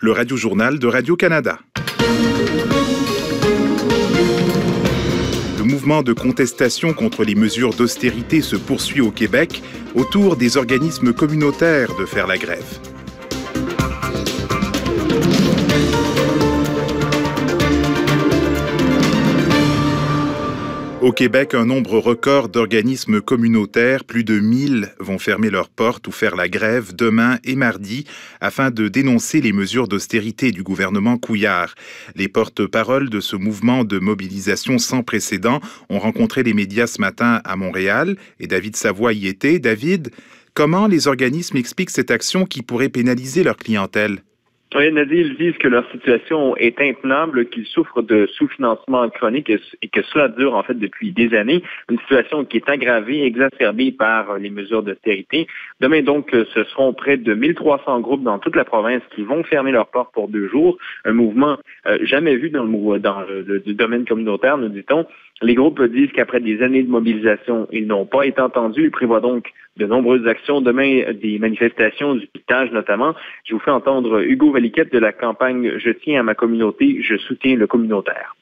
le Radio-Journal de Radio-Canada. Le mouvement de contestation contre les mesures d'austérité se poursuit au Québec autour des organismes communautaires de faire la grève. Au Québec, un nombre record d'organismes communautaires, plus de 1000, vont fermer leurs portes ou faire la grève demain et mardi afin de dénoncer les mesures d'austérité du gouvernement Couillard. Les porte-paroles de ce mouvement de mobilisation sans précédent ont rencontré les médias ce matin à Montréal et David Savoie y était. David, comment les organismes expliquent cette action qui pourrait pénaliser leur clientèle? Oui, Nadir, ils disent que leur situation est intenable, qu'ils souffrent de sous-financement chronique et que cela dure en fait depuis des années. Une situation qui est aggravée, exacerbée par les mesures d'austérité. Demain donc, ce seront près de 1300 groupes dans toute la province qui vont fermer leurs portes pour 2 jours. Un mouvement jamais vu dans le domaine communautaire, nous dit-on. Les groupes disent qu'après des années de mobilisation, ils n'ont pas été entendus. Ils prévoient donc de nombreuses actions. Demain, des manifestations du pitage notamment. Je vous fais entendre Hugo Valiquette de la campagne « Je tiens à ma communauté, je soutiens le communautaire ».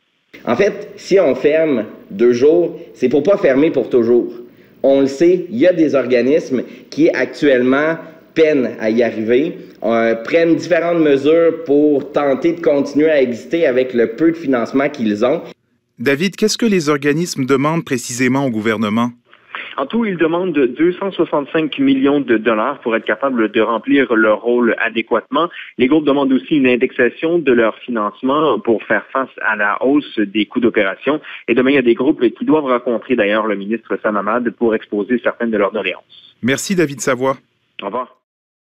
En fait, si on ferme 2 jours, c'est pour pas fermer pour toujours. On le sait, il y a des organismes qui actuellement peinent à y arriver, prennent différentes mesures pour tenter de continuer à exister avec le peu de financement qu'ils ont. David, qu'est-ce que les organismes demandent précisément au gouvernement? En tout, ils demandent 265 millions de dollars pour être capables de remplir leur rôle adéquatement. Les groupes demandent aussi une indexation de leur financement pour faire face à la hausse des coûts d'opération. Et demain, il y a des groupes qui doivent rencontrer d'ailleurs le ministre Sam Hamad pour exposer certaines de leurs doléances. Merci David Savoie. Au revoir.